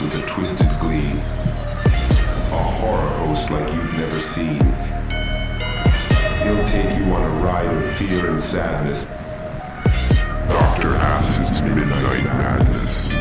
with a twisted glee. A horror host like you've never seen. He'll take you on a ride of fear and sadness. Dr. Acid's Midnight Madness.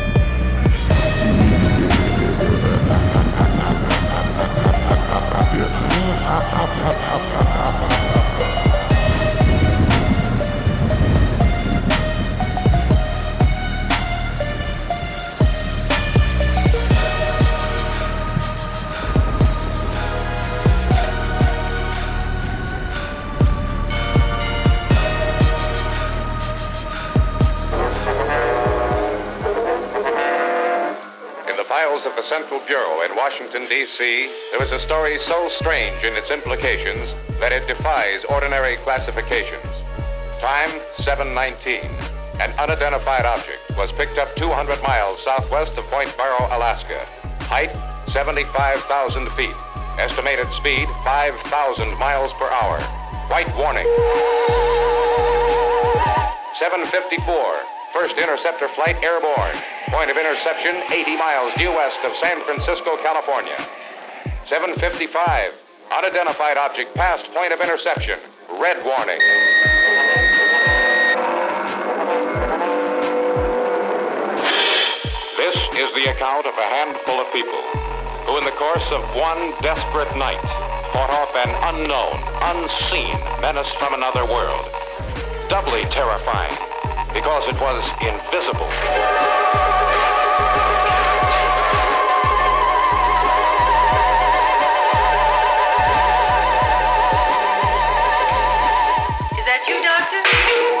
Of the Central Bureau in Washington, D.C., there is a story so strange in its implications that it defies ordinary classifications. Time, 7:19. An unidentified object was picked up 200 miles southwest of Point Barrow, Alaska. Height, 75,000 feet. Estimated speed, 5,000 miles per hour. White warning. 7:54. First interceptor flight airborne. Point of interception, 80 miles due west of San Francisco, California. 7:55. Unidentified object past point of interception. Red warning. This is the account of a handful of people who, in the course of one desperate night, fought off an unknown, unseen menace from another world. Doubly terrifying, because it was invisible. Is that you, Doctor? Hey!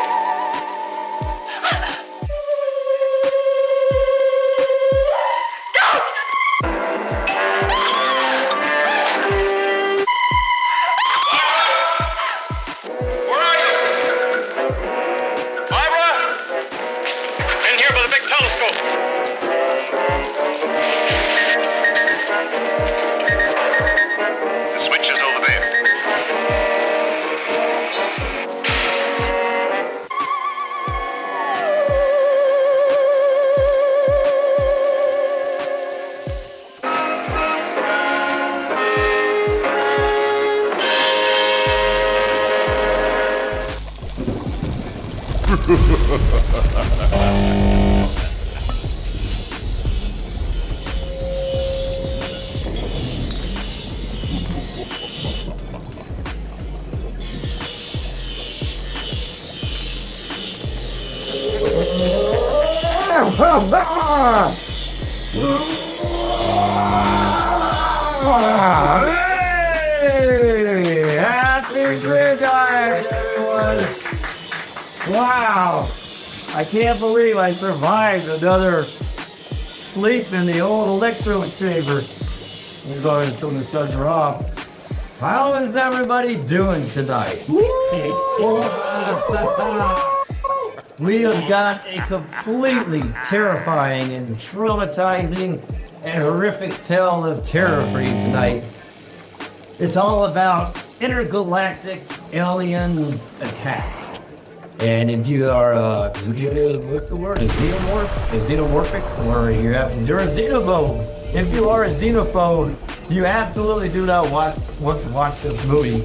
Happy Christmas, everyone! Wow! I can't believe I survived another sleep in the old electro chamber. We're going until the sun's off. How is everybody doing tonight? We have got a completely terrifying and traumatizing and horrific tale of terror for you tonight. It's all about intergalactic alien attacks. And if you are what's the word? A xenomorph? A xenomorphic? Or you're a xenophobe. If you are a xenophobe, you absolutely do not want to watch this movie.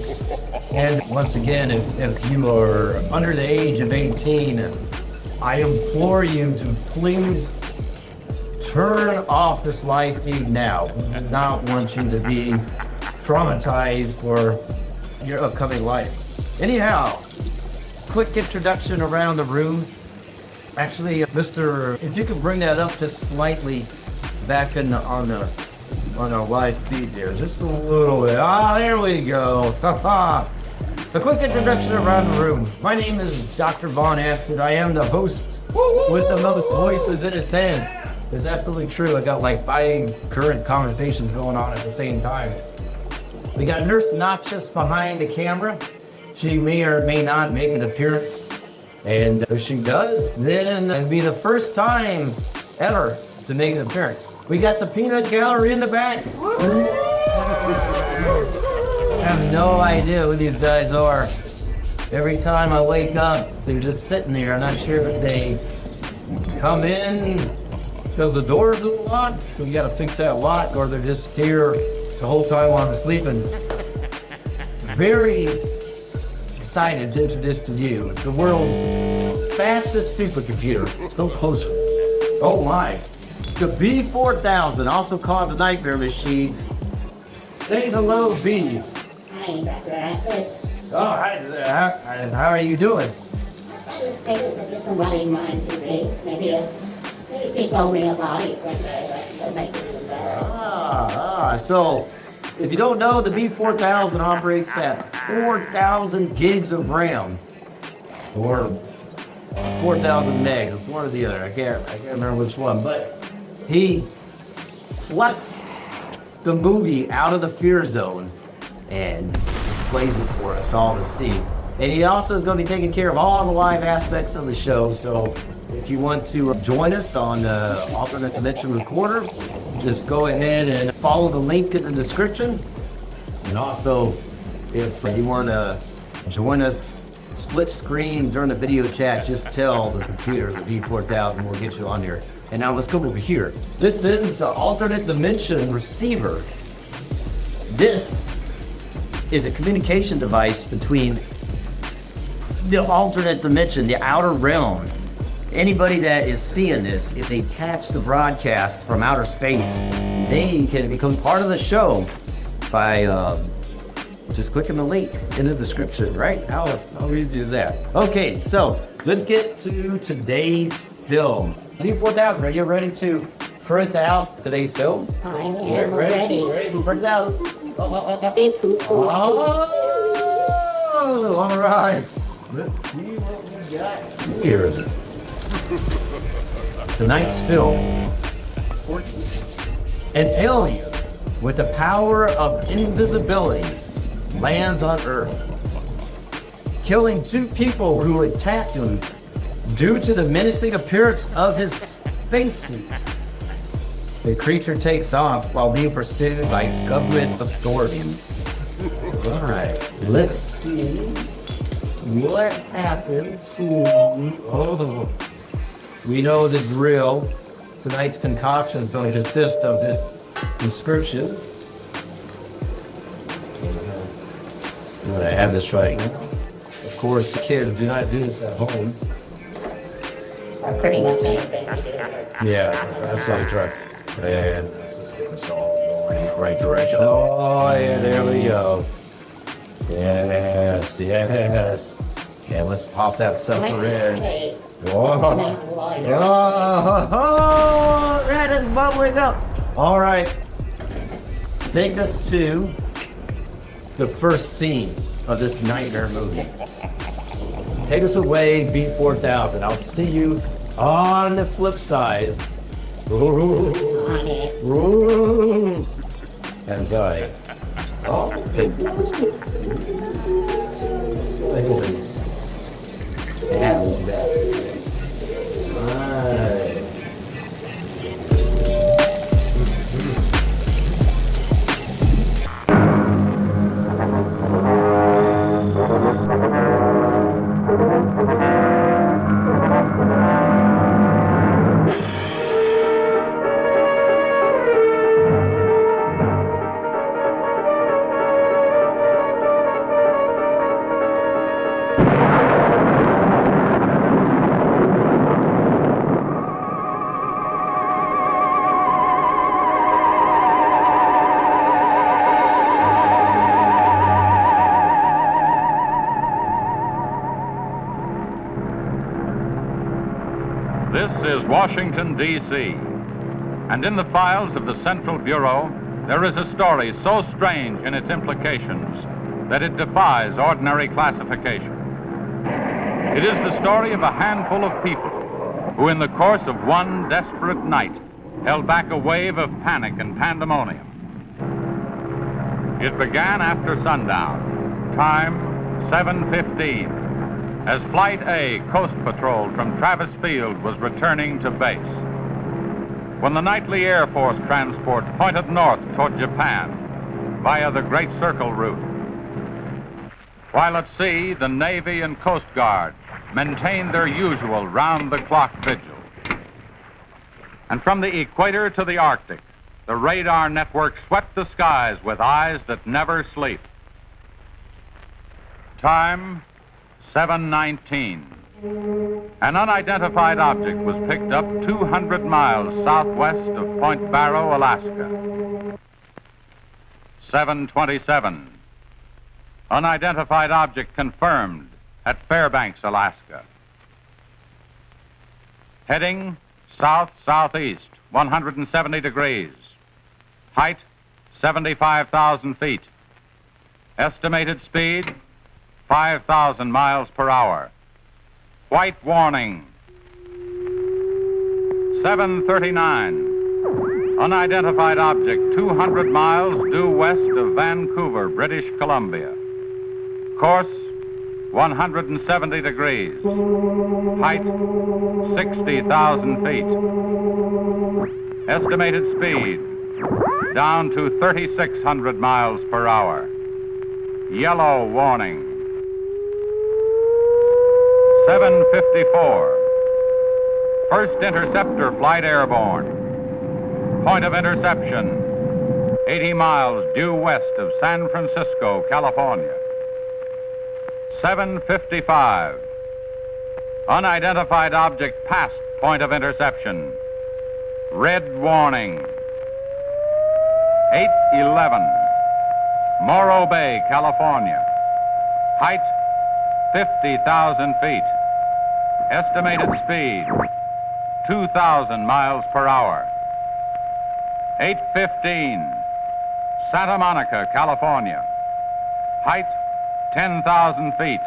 And once again, if you are under the age of 18, I implore you to please turn off this live feed now. I do not want you to be traumatized for your upcoming life. Anyhow, quick introduction around the room. Actually, Mr. If you could bring that up just slightly back on our live feed there, just a little bit. There we go. A quick introduction around the room. My name is Dr. Von Acid. I am the host with the most voices in his hand. It's absolutely true. I got like 5 current conversations going on at the same time. We got Nurse Noxious behind the camera. She may or may not make an appearance. And if she does, then it'll be the first time ever to make an appearance. We got the Peanut Gallery in the back. I have no idea who these guys are. Every time I wake up, they're just sitting there. I'm not sure if they come in because the door's unlocked, so you gotta fix that lock, or they're just here the whole time while I'm sleeping. Very excited to introduce to you the world's fastest supercomputer. So close. Oh my. The B4000, also called the Nightmare Machine. Say hello, B. Hi, Dr. Acid. Oh, hi. How are you doing? I was thinking of somebody in mind today. Maybe he told me about it someday. I'll make it some better. So if you don't know, the B4000 operates at 4,000 gigs of RAM. Or 4,000 megs. It's one or the other. I can't remember which one. But he plucks the movie out of the fear zone and displays it for us all to see. And he also is going to be taking care of all the live aspects of the show. So if you want to join us on the Alternate Dimension Recorder, just go ahead and follow the link in the description. And also, if you want to join us split screen during the video chat, just tell the computer, the V4000, will get you on here. And now let's come over here. This is the Alternate Dimension Receiver. This is a communication device between the alternate dimension, the outer realm. Anybody that is seeing this, if they catch the broadcast from outer space, they can become part of the show by just clicking the link in the description, right? How easy is that? Okay, so let's get to today's film. D4000, are you ready to print out today's film? I am ready. Ready to print it out? Oh, all right. Let's see what we got here. Tonight's film. An alien with the power of invisibility lands on Earth, killing 2 people who attacked him due to the menacing appearance of his spacesuit. The creature takes off while being pursued by government authorities. All right, let's see what happens. Oh, we know the drill. Tonight's concoction is going to consist of this inscription. I'm going to have this right now. Of course, kids do not do this at home. I'm pretty much everything. Yeah, absolutely right. And it's all going in the right direction. Oh, yeah, there we go. Yes, yes. And let's pop that sucker in. Oh, that is bubbling up. All right. Take us to the first scene of this nightmare movie. Take us away, B4000. I'll see you on the flip side. And I. Oh, yeah, look at that. Right. This is Washington, D.C., and in the files of the Central Bureau, there is a story so strange in its implications that it defies ordinary classification. It is the story of a handful of people who, in the course of one desperate night, held back a wave of panic and pandemonium. It began after sundown, time 7:15. As Flight A Coast Patrol from Travis Field was returning to base, when the nightly Air Force transport pointed north toward Japan via the Great Circle route. While at sea, the Navy and Coast Guard maintained their usual round-the-clock vigil. And from the equator to the Arctic, the radar network swept the skies with eyes that never sleep. Time, 7:19. An unidentified object was picked up 200 miles southwest of Point Barrow, Alaska. 7:27. Unidentified object confirmed at Fairbanks, Alaska. Heading south-southeast, 170 degrees. Height, 75,000 feet. Estimated speed, 5,000 miles per hour. White warning. 7:39. Unidentified object 200 miles due west of Vancouver, British Columbia. Course 170 degrees. Height 60,000 feet. Estimated speed down to 3,600 miles per hour. Yellow warning. 7:54. First interceptor flight airborne. Point of interception, 80 miles due west of San Francisco, California. 7:55. Unidentified object past point of interception. Red warning. 8:11. Morro Bay, California. Height, 50,000 feet. Estimated speed, 2,000 miles per hour. 8:15. Santa Monica, California. Height, 10,000 feet.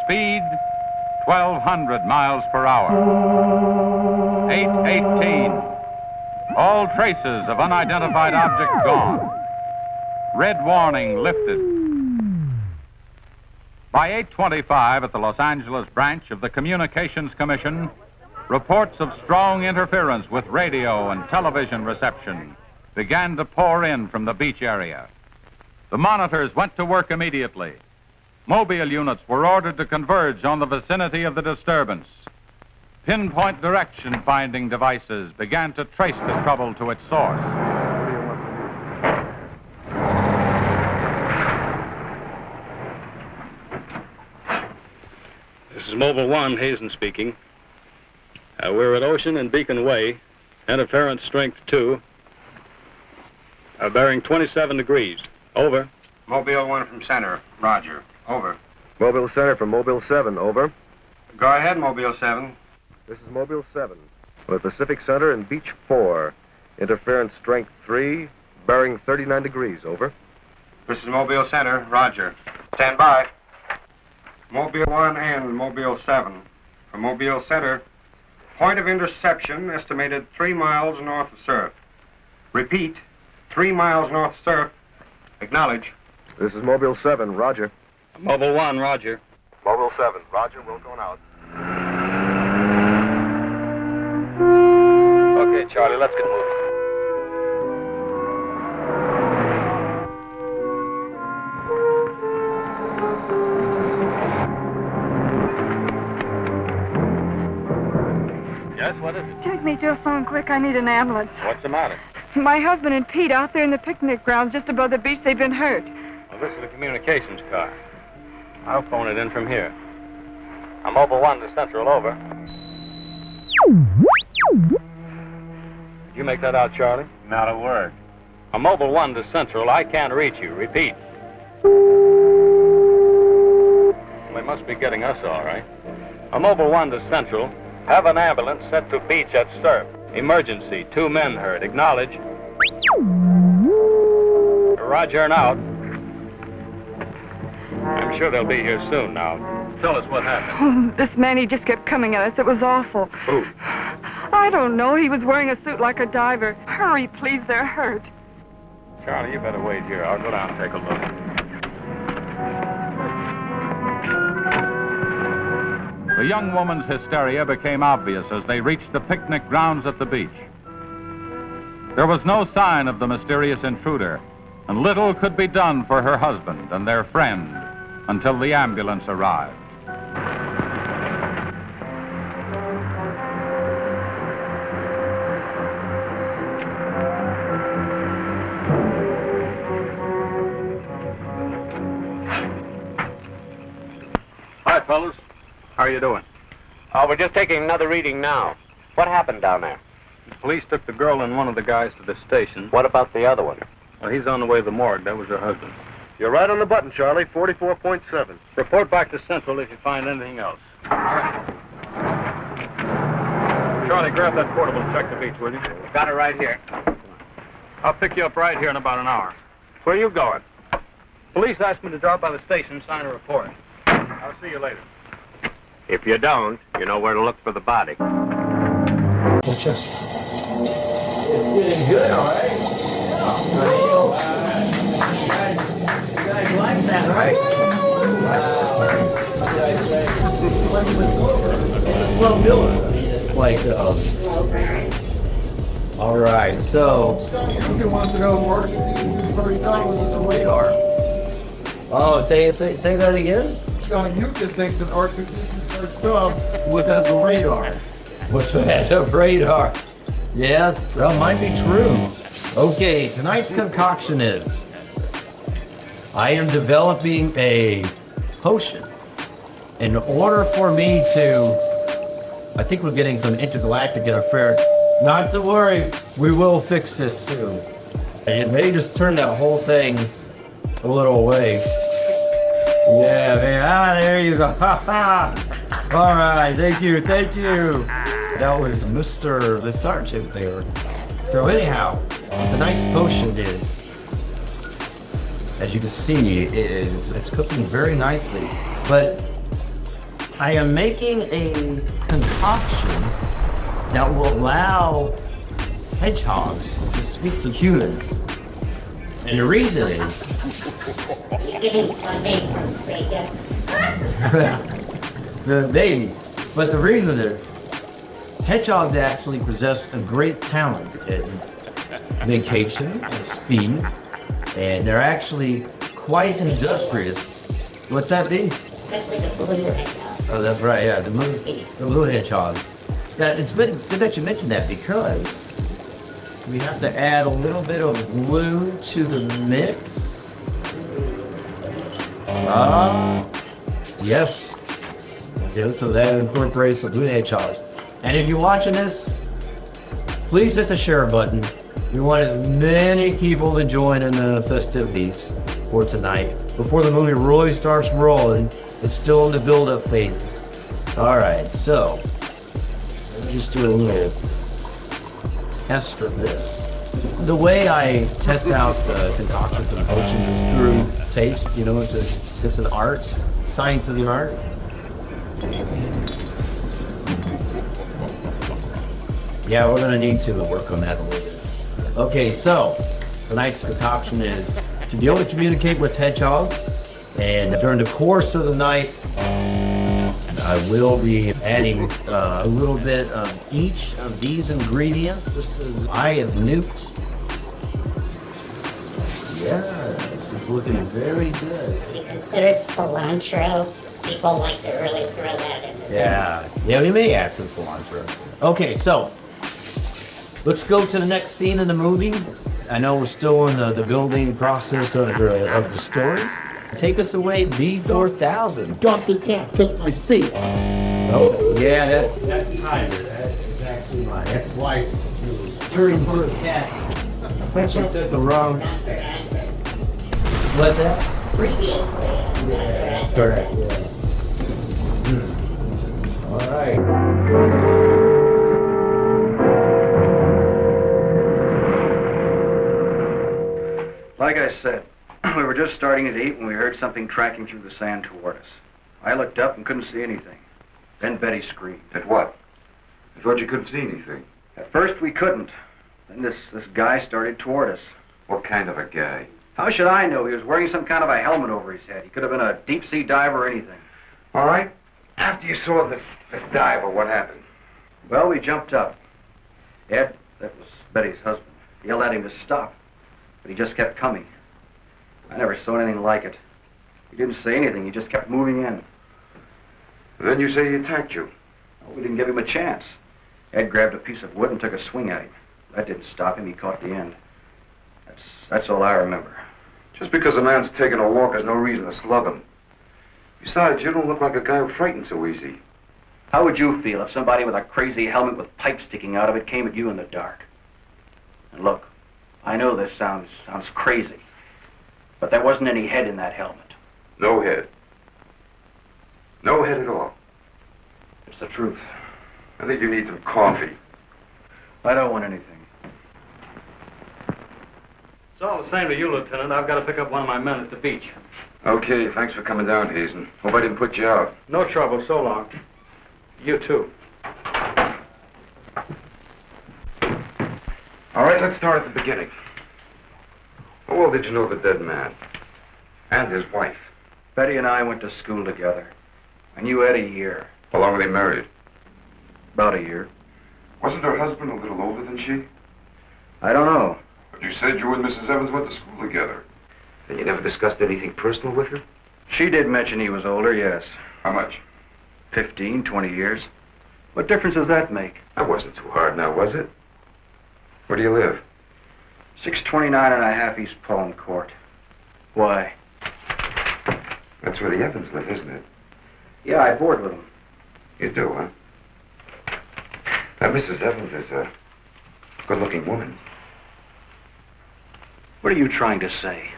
Speed, 1,200 miles per hour. 8:18. All traces of unidentified object gone. Red warning lifted. By 8:25 at the Los Angeles branch of the Communications Commission, reports of strong interference with radio and television reception began to pour in from the beach area. The monitors went to work immediately. Mobile units were ordered to converge on the vicinity of the disturbance. Pinpoint direction finding devices began to trace the trouble to its source. This is Mobile 1, Hazen speaking. We're at Ocean and Beacon Way, interference strength 2, bearing 27 degrees. Over. Mobile 1 from center. Roger. Over. Mobile Center from Mobile 7, over. Go ahead, Mobile 7. This is Mobile 7. We're at Pacific Center and Beach 4. Interference strength 3, bearing 39 degrees, over. This is Mobile Center. Roger. Stand by. Mobile 1 and Mobile 7. From Mobile Center, point of interception estimated 3 miles north of surf. Repeat, 3 miles north of surf. Acknowledge. This is Mobile 7, roger. Mobile 1, roger. Mobile 7, roger, we're going out. Okay, Charlie, let's get moving. Yes, what is it? Take me to a phone quick. I need an ambulance. What's the matter? My husband and Pete out there in the picnic grounds just above the beach. They've been hurt. Well, this is the communications car. I'll phone it in from here. I'm Mobile 1 to Central, over. Did you make that out, Charlie? Not a word. I'm Mobile 1 to Central. I can't reach you. Repeat. They must be getting us all right. I'm Mobile 1 to Central. Have an ambulance sent to beach at Surf. Emergency. 2 men hurt. Acknowledge. Roger and out. I'm sure they'll be here soon now. Tell us what happened. Oh, this man, he just kept coming at us. It was awful. Who? I don't know. He was wearing a suit like a diver. Hurry, please. They're hurt. Charlie, you better wait here. I'll go down and take a look. The young woman's hysteria became obvious as they reached the picnic grounds at the beach. There was no sign of the mysterious intruder, and little could be done for her husband and their friend until the ambulance arrived. Hi, fellas. How are you doing? We're just taking another reading now. What happened down there? The police took the girl and one of the guys to the station. What about the other one? Well, he's on the way to the morgue. That was her husband. You're right on the button, Charlie. 44.7. Report back to Central if you find anything else. All right. Charlie, grab that portable and check the beach, will you? Got it right here. I'll pick you up right here in about an hour. Where are you going? Police asked me to drop by the station and sign a report. I'll see you later. If you don't, you know where to look for the body. It's getting good, all right? You guys like that, right? It's a slow builder. It's like, all right, so. You want to know more? The radar. Oh, say that again? Sean, you can think that R2D starts without the radar. What's that? A radar. Yes, that might be true. Okay, tonight's concoction is I am developing a potion. In order for me to, I think we're getting some intergalactic interference. Not to worry, we will fix this soon. And it may just turn that whole thing a little away. Yeah, man. There you go. Ha ha. All right, thank you. That was Mr. the Sergeant there. So anyhow, tonight's potion is, as you can see, it's cooking very nicely. But I am making a concoction that will allow hedgehogs to speak to humans. And the reason is, maybe, but the reason is, hedgehogs actually possess a great talent in vacation and speed, and they're actually quite industrious. What's that mean? Oh, that's right, yeah, the blue hedgehog. It's good that you mentioned that because we have to add a little bit of glue to the mix. Yes. Yeah, so that incorporates the blue hedgehogs. And if you're watching this, please hit the share button. We want as many people to join in the festivities for tonight. Before the movie really starts rolling, it's still in the build-up phase. All right, so let me just do a little test of this. The way I test out the concoctions and potions is through taste. You know, it's an art. Science is an art. Yeah, we're gonna need to work on that a little bit. Okay, so tonight's concoction is to be able to communicate with hedgehogs, and during the course of the night, I will be adding a little bit of each of these ingredients. This is eye of newt. Yes, it's looking very good. You consider cilantro? People like to really throw that in. Yeah, we may add some cilantro. Okay, so let's go to the next scene in the movie. I know we're still in the building process of the stories. Take us away, B4000. Don't you can't take my seat. Oh, yeah, that's Tyler. That is actually my ex-wife. She was turning for a cat. She took the wrong. What's that? Previously. Yeah, correct. Yeah. All right. Like I said, we were just starting to eat when we heard something tracking through the sand toward us. I looked up and couldn't see anything. Then Betty screamed. At what? I thought you couldn't see anything. At first we couldn't. Then this guy started toward us. What kind of a guy? How should I know? He was wearing some kind of a helmet over his head. He could have been a deep-sea diver or anything. All right. After you saw this diver, what happened? Well, we jumped up. Ed, that was Betty's husband, yelled at him to stop, but he just kept coming. I never saw anything like it. He didn't say anything. He just kept moving in. Then you say he attacked you? Well, we didn't give him a chance. Ed grabbed a piece of wood and took a swing at him. That didn't stop him. He caught the end. That's all I remember. Just because a man's taking a walk is no reason to slug him. Besides, you don't look like a guy who frightens so easy. How would you feel if somebody with a crazy helmet with pipes sticking out of it came at you in the dark? And look, I know this sounds crazy, but there wasn't any head in that helmet. No head. No head at all. It's the truth. I think you need some coffee. I don't want anything. It's all the same to you, Lieutenant. I've got to pick up one of my men at the beach. Okay, thanks for coming down, Hazen. Hope I didn't put you out. No trouble. So long. You too. All right, let's start at the beginning. How well did you know the dead man? And his wife? Betty and I went to school together. I knew Ed a year. How long were they married? About a year. Wasn't her husband a little older than she? I don't know. But you said you and Mrs. Evans went to school together. And you never discussed anything personal with her? She did mention he was older, yes. How much? 15, 20 years. What difference does that make? That wasn't too hard now, was it? Where do you live? 629 and a half East Palm Court. Why? That's where the Evans live, isn't it? Yeah, I board with them. You do, huh? Now, Mrs. Evans is a good-looking woman. What are you trying to say?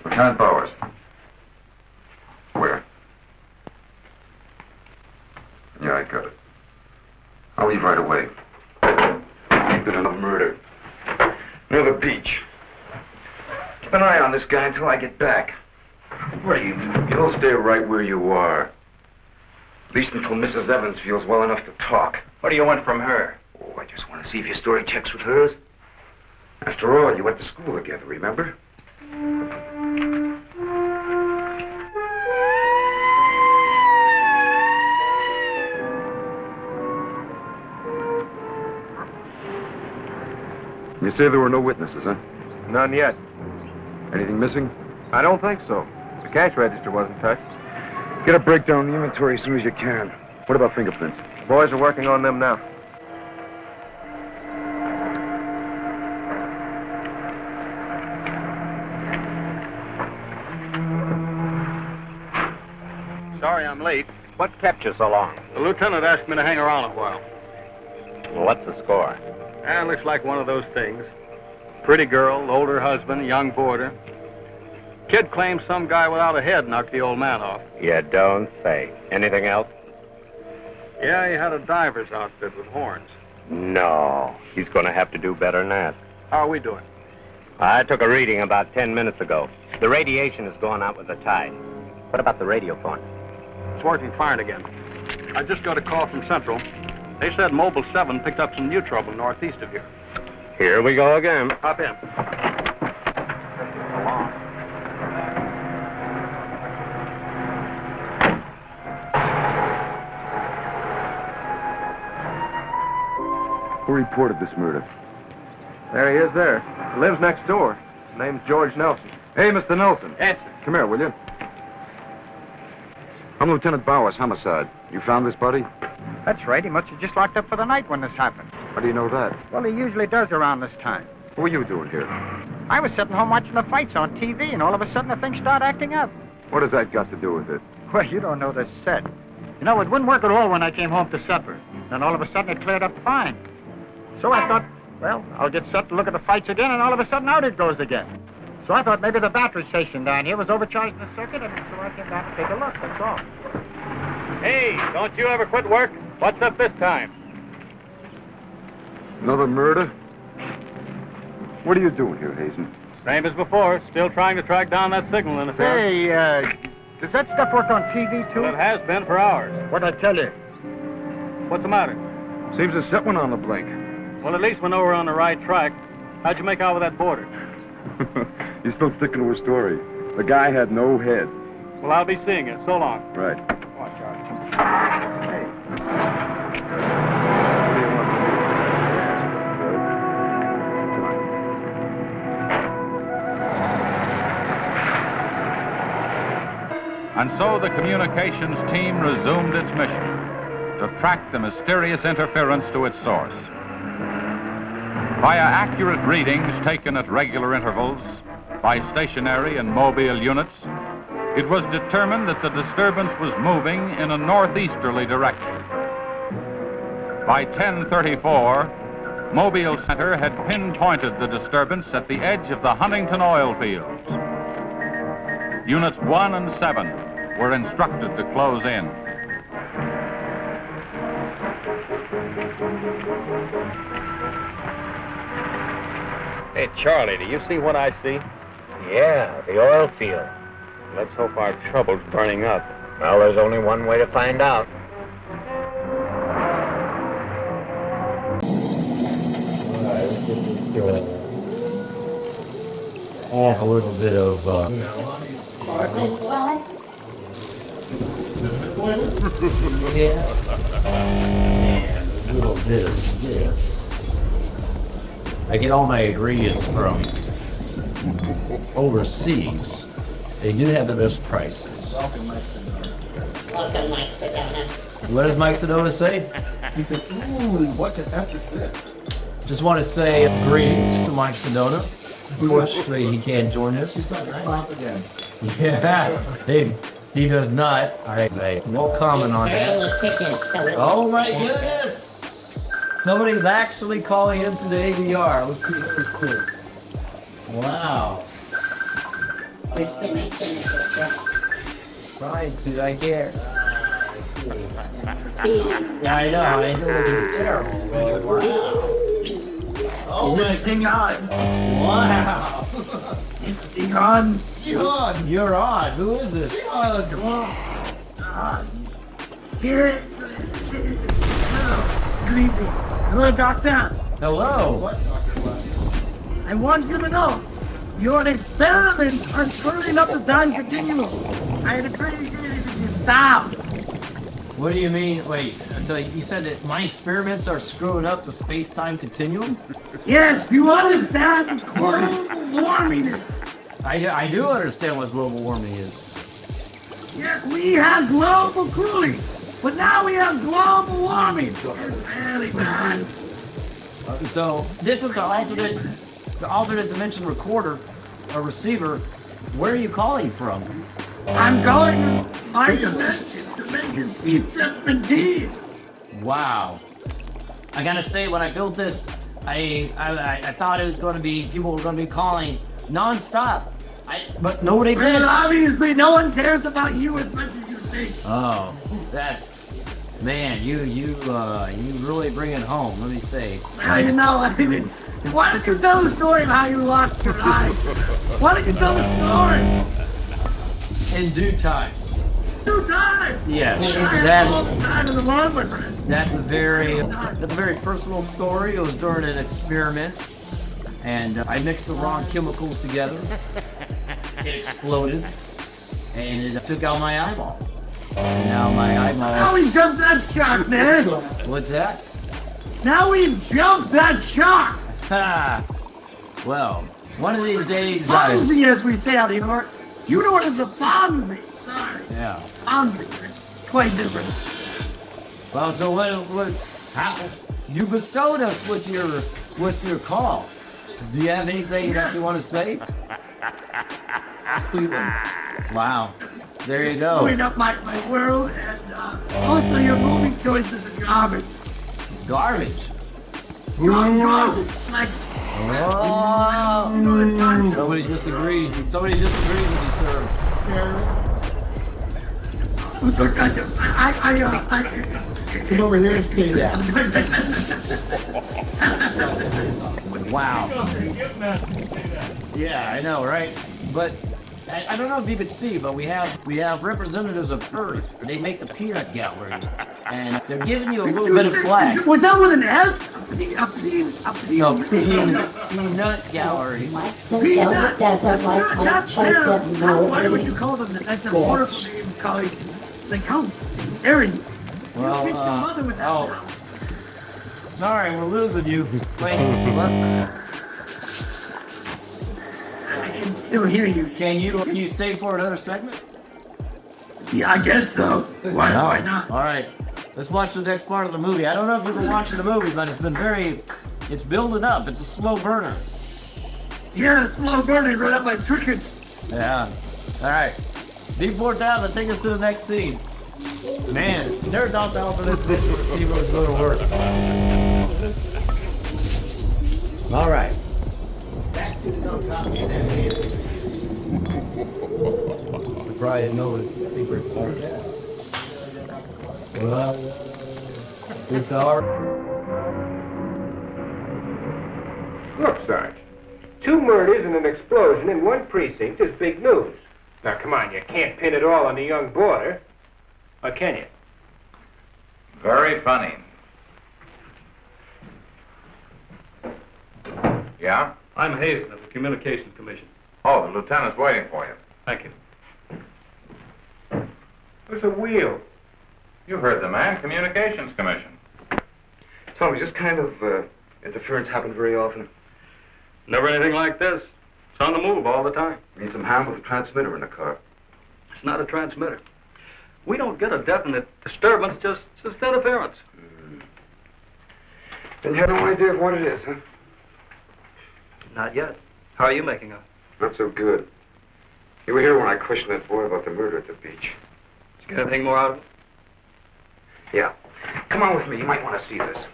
Lieutenant Bowers. Where? Yeah, I got it. I'll leave right away. Been on a murder. Near the beach. Keep an eye on this guy until I get back. What do you mean? You'll stay right where you are. At least until Mrs. Evans feels well enough to talk. What do you want from her? Oh, I just want to see if your story checks with hers. After all, you went to school together, remember? You say there were no witnesses, huh? None yet. Anything missing? I don't think so. The cash register wasn't touched. Get a breakdown of the inventory as soon as you can. What about fingerprints? The boys are working on them now. Sorry I'm late. What kept you so long? The lieutenant asked me to hang around a while. Well, what's the score? Looks like one of those things. Pretty girl, older husband, young boarder. Kid claims some guy without a head knocked the old man off. You don't say. Anything else? Yeah, he had a diver's outfit with horns. No. He's going to have to do better than that. How are we doing? I took a reading about 10 minutes ago. The radiation is going out with the tide. What about the radio phone? It's working fine again. I just got a call from Central. They said Mobile 7 picked up some new trouble northeast of here. Here we go again. Hop in. Who reported this murder? There he is there. He lives next door. His name's George Nelson. Hey, Mr. Nelson. Yes, sir. Come here, will you? I'm Lieutenant Bowers, homicide. You found this body? That's right. He must have just locked up for the night when this happened. How do you know that? Well, he usually does around this time. What were you doing here? I was sitting home watching the fights on TV, and all of a sudden the thing started acting up. What has that got to do with it? Well, you don't know the set. You know, it wouldn't work at all when I came home to supper. Then all of a sudden it cleared up fine. So I thought, well, I'll get set to look at the fights again, and all of a sudden out it goes again. So I thought maybe the battery station down here was overcharging the circuit, and so I came down to take a look, that's all. Hey, don't you ever quit work? What's up this time? Another murder? What are you doing here, Hazen? Same as before. Still trying to track down that signal interference. Hey, does that stuff work on TV, too? Well, it has been for hours. What'd I tell you? What's the matter? Seems to set one on the blink. Well, at least we know we're on the right track. How'd you make out with that boarder? You're still sticking to her story. The guy had no head. Well, I'll be seeing you. So long. Right. Watch out. And so the communications team resumed its mission to track the mysterious interference to its source. Via accurate readings taken at regular intervals by stationary and mobile units, it was determined that the disturbance was moving in a northeasterly direction. By 10:34, Mobile Center had pinpointed the disturbance at the edge of the Huntington oil fields. Units 1 and 7 were instructed to close in. Hey, Charlie, do you see what I see? Yeah, the oil field. Let's hope our trouble's burning up. Well, there's only one way to find out. Add a little bit of yeah, and a little bit of this. I get all my ingredients from overseas. They do have the best prices. Welcome, Mike Sedona. What does Mike Sedona say? He said, ooh, what the F is this? Just want to say greetings to Mike Sedona. Unfortunately, he can't join us. He's not nice again. Yeah, he does not. I won't comment on that. Oh my goodness! Somebody's actually calling into the ADR. Let's see if it's clear. Wow. Right, dude, I care. Yeah, I know it's terrible. But wow. Oh my God. Wow. It's Jihan. You're on. Who is this? Here. Greetings. Hello, Doctor. Hello. I want you to know your experiments are screwing up the time continuum. I had a pretty stop. What do you mean? Wait, so you said that my experiments are screwing up the space-time continuum? Yes, you understand global warming. I do understand what global warming is. Yes, we had global cooling, but now we have global warming. It's really bad. So this is the alternate dimension recorder, or receiver. Where are you calling from? I'm going to my dimension C-17. Wow. I gotta say, when I built this, I thought it was going to be, people were going to be calling non-stop. But nobody did. Well, obviously, no one cares about you as much as you think. Oh, that's, man, you really bring it home. Let me say. I know. I mean, why don't you tell the story of how you lost your eyes? Why don't you tell the story? In due time. Due time. Yes, that's a very personal story. It was during an experiment, and I mixed the wrong chemicals together. It exploded, and it took out my eyeball. And now my eyeball. Now we jumped that shark, man. What's that? Now we've jumped that shark. Ha! Well, one of these days. Fonzie, as we say out here. You know what is a Fonzie? Sorry. Yeah. Fonzie. It's quite different. Well, so how you bestowed us with your call. Do you have anything that you want to say? Cleveland. Wow. There you go. Blowing up my world, and also your movie choices are garbage. Garbage? Garbage. Like. Oh. Somebody disagrees. Somebody disagrees with you, sir. Come over here and say that. Wow. Yeah, I know, right? But I don't know if you could see, but we have representatives of Earth. They make the peanut gallery, and they're giving you a little bit of flack. Was that with an S? No, peanut gallery. Peanut. That's terrible. Why would you call them that? That's a wonderful name, colleague. They come, Aaron. Well, You your mother with that. Sorry, we're losing you. Wait, I can still hear you. Can you stay for another segment? Yeah, I guess so. Why not? All right, let's watch the next part of the movie. I don't know if we've been watching the movie, but it's been very It's building up. It's a slow burner. Yeah, slow burning right up my trinkets. Yeah. All right. D4000, take us to the next scene. Man, there's not the help for this see what's going to work. All right. Back to the top. I probably didn't know what secret part of that. Well, it's our... Look, Sarge. 2 murders and an explosion in one precinct is big news. Now, come on, you can't pin it all on the young boarder. Or can you? Very funny. Yeah? I'm Hazen of the Communications Commission. Oh, the lieutenant's waiting for you. Thank you. What's a wheel? You heard the man, Communications Commission. Tell me, just kind of interference happen very often? Never anything like this. It's on the move all the time. Need some hand with a transmitter in the car. It's not a transmitter. We don't get a definite disturbance, just interference. Then you have no idea of what it is, huh? Not yet. How are you making out? Not so good. You were here when I questioned that boy about the murder at the beach. Did you get anything more out of it? Yeah. Come on with me. You might want to see this.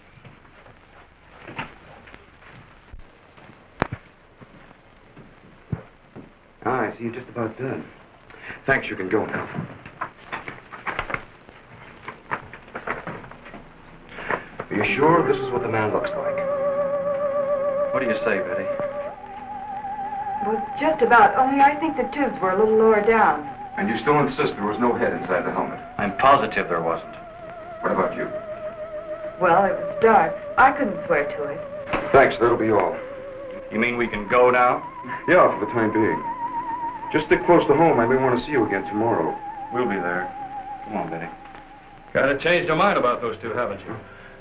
I see you're just about done. Thanks, you can go now. Are you sure this is what the man looks like? What do you say, Betty? Well, just about, only I think the tubes were a little lower down. And you still insist there was no head inside the helmet? I'm positive there wasn't. What about you? Well, it was dark. I couldn't swear to it. Thanks, that'll be all. You mean we can go now? Yeah, for the time being. Just stick close to home. I may want to see you again tomorrow. We'll be there. Come on, Betty. Kind of changed your mind about those two, haven't you?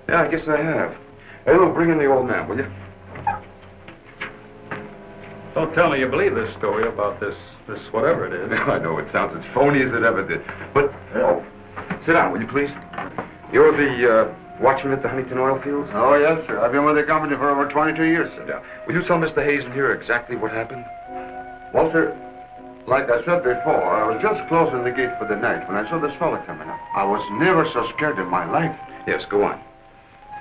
Yeah, I guess I have. Hey, look, bring in the old man, will you? Don't tell me you believe this story about this whatever it is. I know, it sounds as phony as it ever did. But, oh, sit down, will you, please? You're the, watchman at the Huntington oil fields? Oh, yes, sir. I've been with the company for over 22 years, sir. Yeah. Will you tell Mr. Hazen here exactly what happened? Well, sir, like I said before, I was just closing the gate for the night when I saw this fella coming up. I was never so scared in my life. Yes, go on.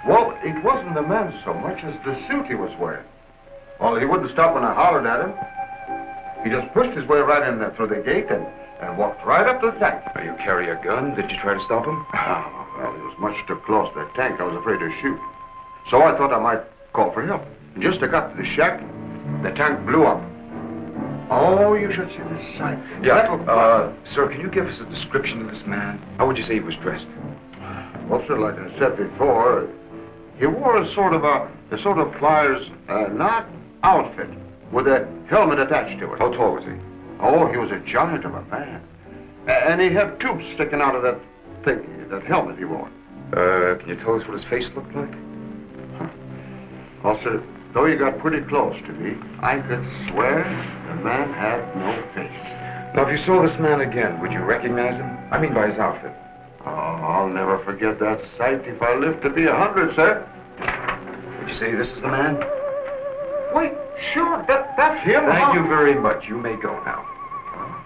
Well, it wasn't the man so much as the suit he was wearing. Well, he wouldn't stop when I hollered at him. He just pushed his way right in there through the gate and walked right up to the tank. Now, you carry a gun? Did you try to stop him? Oh, well, he was much too close to the tank. I was afraid to shoot. So I thought I might call for help. And just as I got to the shack, the tank blew up. Oh, you should see the sight. Yeah, sir, can you give us a description of this man? How would you say he was dressed? Well, sir, like I said before, he wore a sort of pliers, not outfit, with a helmet attached to it. How tall was he? Oh, he was a giant of a man. And he had tubes sticking out of that thing, that helmet he wore. Can you tell us what his face looked like? Well, sir, though he got pretty close to me, I could swear the man had no face. Now, if you saw this man again, would you recognize him? I mean by his outfit. Oh, I'll never forget that sight if I live to be 100, sir. Would you say this is the man? Wait, sure, that's him. Thank you very much. You may go now.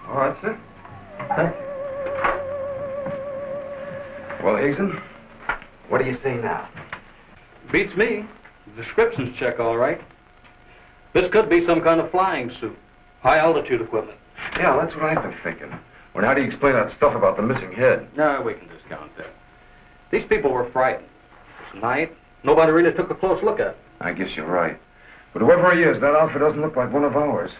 All right, sir. Thank you. Well, Hazen, what do you say now? Beats me. The descriptions check all right. This could be some kind of flying suit. High altitude equipment. Yeah, that's what I've been thinking. Well, how do you explain that stuff about the missing head? No, we can discount that. These people were frightened. It's night. Nobody really took a close look at it. I guess you're right. But whoever he is, that outfit doesn't look like one of ours.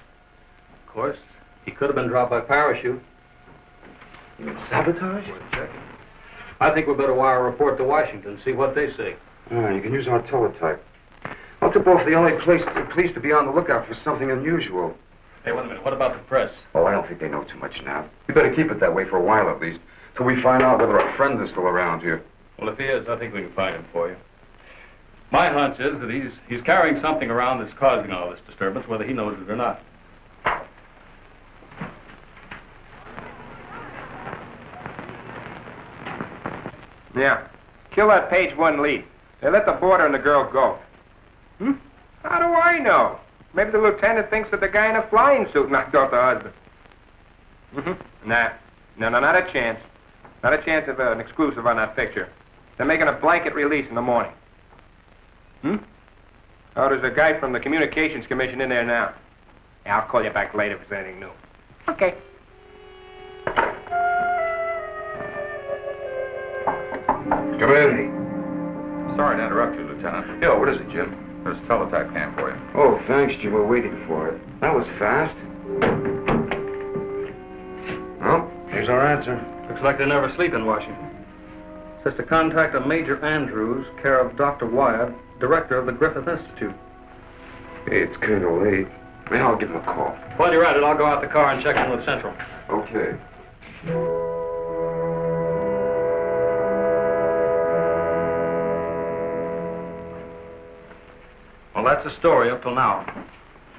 Of course, he could have been dropped by parachute. You mean sabotage? We're checking. I think we better wire a report to Washington and see what they say. You can use our teletype. I'll tip off the LA police to be on the lookout for something unusual. Hey, wait a minute. What about the press? Oh, I don't think they know too much now. We better keep it that way for a while at least, till we find out whether our friend is still around here. Well, if he is, I think we can find him for you. My hunch is that he's carrying something around that's causing all this disturbance, whether he knows it or not. Yeah. Kill that page 1 lead. They let the boarder and the girl go. I know? Maybe the lieutenant thinks that the guy in a flying suit knocked off the husband. Nah. No, not a chance. Not a chance of an exclusive on that picture. They're making a blanket release in the morning. Oh, there's a guy from the Communications Commission in there now. Yeah, I'll call you back later if there's anything new. Okay. Come in. Sorry to interrupt you, Lieutenant. Yeah, what is it, Jim? There's a teletype can for you. Oh, thanks, Jim. We're waiting for it. That was fast. Well, here's our answer. Looks like they never sleep in Washington. Says to contact a Major Andrews, care of Dr. Wyatt, director of the Griffith Institute. Hey, it's kind of late. Maybe I'll give him a call. While you're at it, I'll go out the car and check in with Central. Okay. Well, that's the story up till now.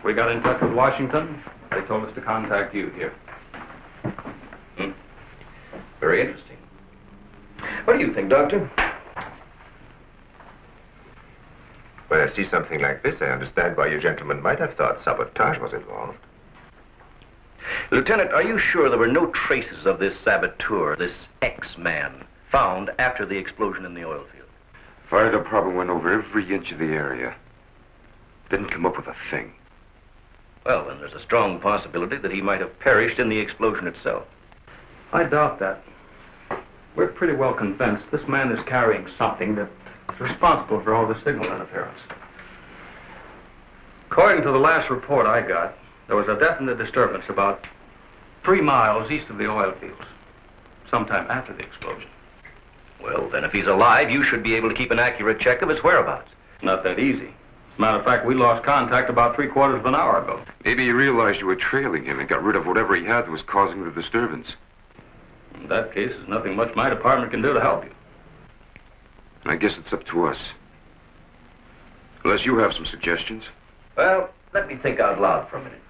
We got in touch with Washington. They told us to contact you here. Very interesting. What do you think, Doctor? When I see something like this, I understand why you gentlemen might have thought sabotage was involved. Lieutenant, are you sure there were no traces of this saboteur, this X-man, found after the explosion in the oil field? Fire department went over every inch of the area. Didn't come up with a thing. Well, then there's a strong possibility that he might have perished in the explosion itself. I doubt that. We're pretty well convinced this man is carrying something that's responsible for all the signal interference. According to the last report I got, there was a definite disturbance about 3 miles east of the oil fields, sometime after the explosion. Well, then if he's alive, you should be able to keep an accurate check of his whereabouts. Not that easy. As a matter of fact, we lost contact about 3/4 of an hour ago. Maybe he realized you were trailing him and got rid of whatever he had that was causing the disturbance. In that case, there's nothing much my department can do to help you. I guess it's up to us. Unless you have some suggestions. Well, let me think out loud for a minute.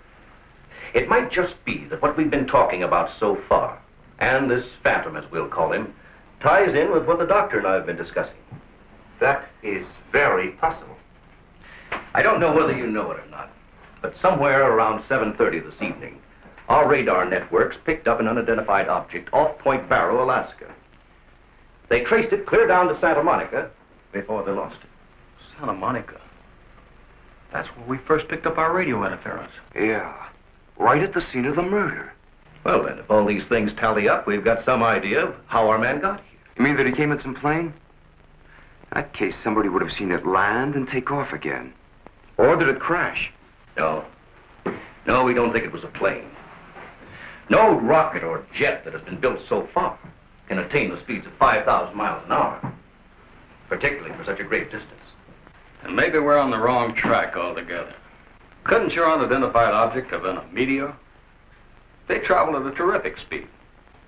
It might just be that what we've been talking about so far, and this phantom, as we'll call him, ties in with what the doctor and I have been discussing. That is very possible. I don't know whether you know it or not, but somewhere around 7:30 this evening, our radar networks picked up an unidentified object off Point Barrow, Alaska. They traced it clear down to Santa Monica before they lost it. Santa Monica? That's where we first picked up our radio interference. Yeah, right at the scene of the murder. Well, then, if all these things tally up, we've got some idea of how our man got here. You mean that he came in some plane? In that case, somebody would have seen it land and take off again. Or did it crash? No. No, we don't think it was a plane. No rocket or jet that has been built so far can attain the speeds of 5,000 miles an hour, particularly for such a great distance. And maybe we're on the wrong track altogether. Couldn't your unidentified object have been a meteor? They travel at a terrific speed.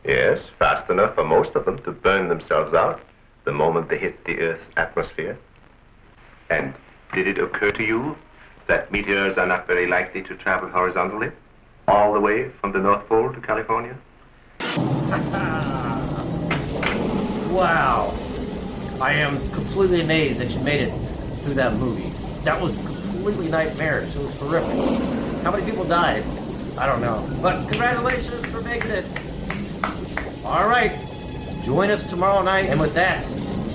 Yes, fast enough for most of them to burn themselves out the moment they hit the Earth's atmosphere. And did it occur to you that meteors are not very likely to travel horizontally, all the way from the North Pole to California? Wow. I am completely amazed that you made it through that movie. That was completely nightmarish. It was horrific. How many people died? I don't know. But congratulations for making it. All right. Join us tomorrow night. And with that,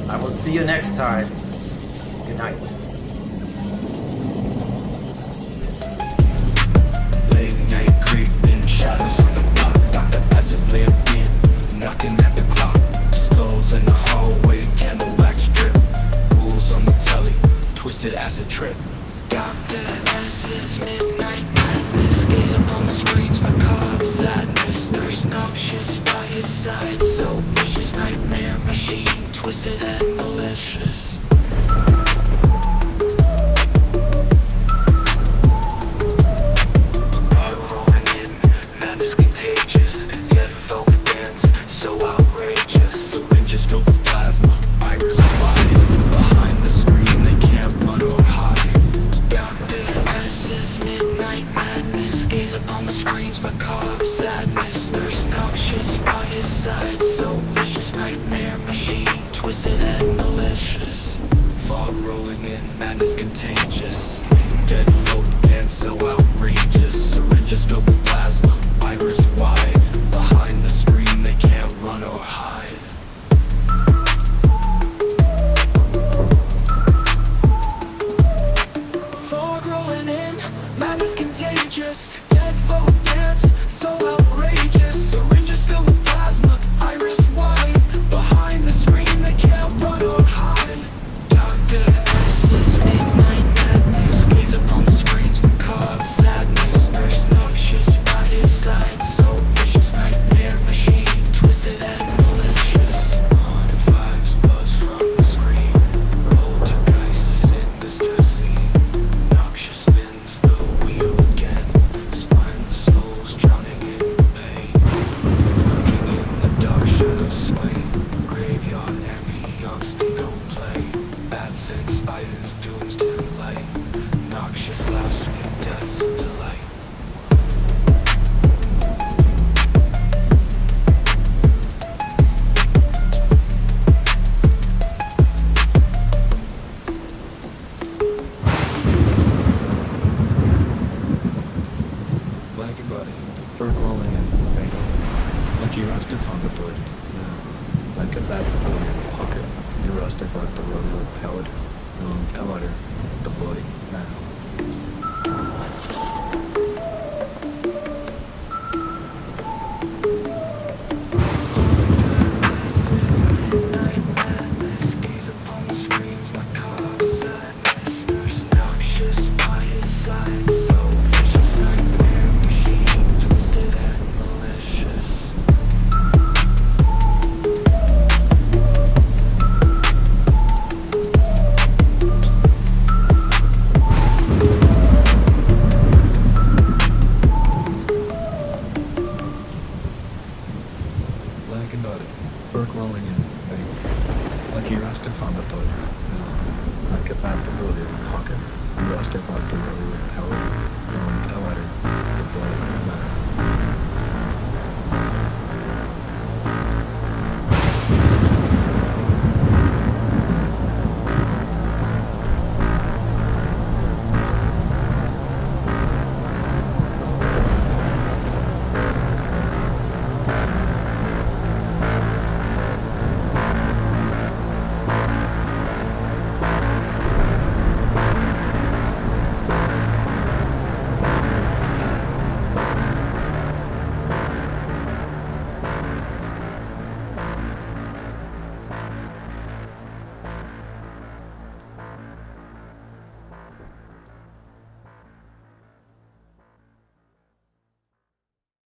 I will see you next time. Good night. Late night creeping, shadows on the block. Dr. Acid flared in, knocking at the clock. Skulls in the hallway, candle wax drip. Rules on the telly, twisted acid trip. Dr. Acid's midnight madness. Gaze upon the screens, macabre sadness. Nurse nauseous by his side. So vicious, nightmare machine. Twisted and malicious. Madness contagious, yet folk dance so outrageous. Syringes filled with plasma, virus body. Behind the screen they can't run or hide. Dr. Acid's midnight madness. Gaze upon the screens, macabre sadness. Nurse nauseous by his side. So vicious, nightmare machine. Twisted and malicious. Fog rolling in, madness contagious. Dead folk malicious. Dead folk dance, so outrageous. Syringes filled with plasma, iris wide. Behind the screen, they can't run or hide. Dr. S's midnight madness. Gaze upon the screens, macabre sadness. Nurse noxious by his side. So vicious, nightmare machine. Twisted and malicious. Haunted vibes buzz from the screen. Poltergeist descenders to scene. Noxious spins the wheel again. Spineless souls drowning in pain. Lurking in the dark shadows sway. Graveyard ambiance they don't play. Bats and spiders dooms to light. Noxious laughs with death's delight. Black and body, fur crawling in, bango. Lucky roster found the bird. Like a bat the boy, pocket. The roster got the road powered. Powder, the boy, now. Black and body, fur crawling in, bango. Lucky roster found the bird. Like a bat the boy, pocket. The roster got the road powered.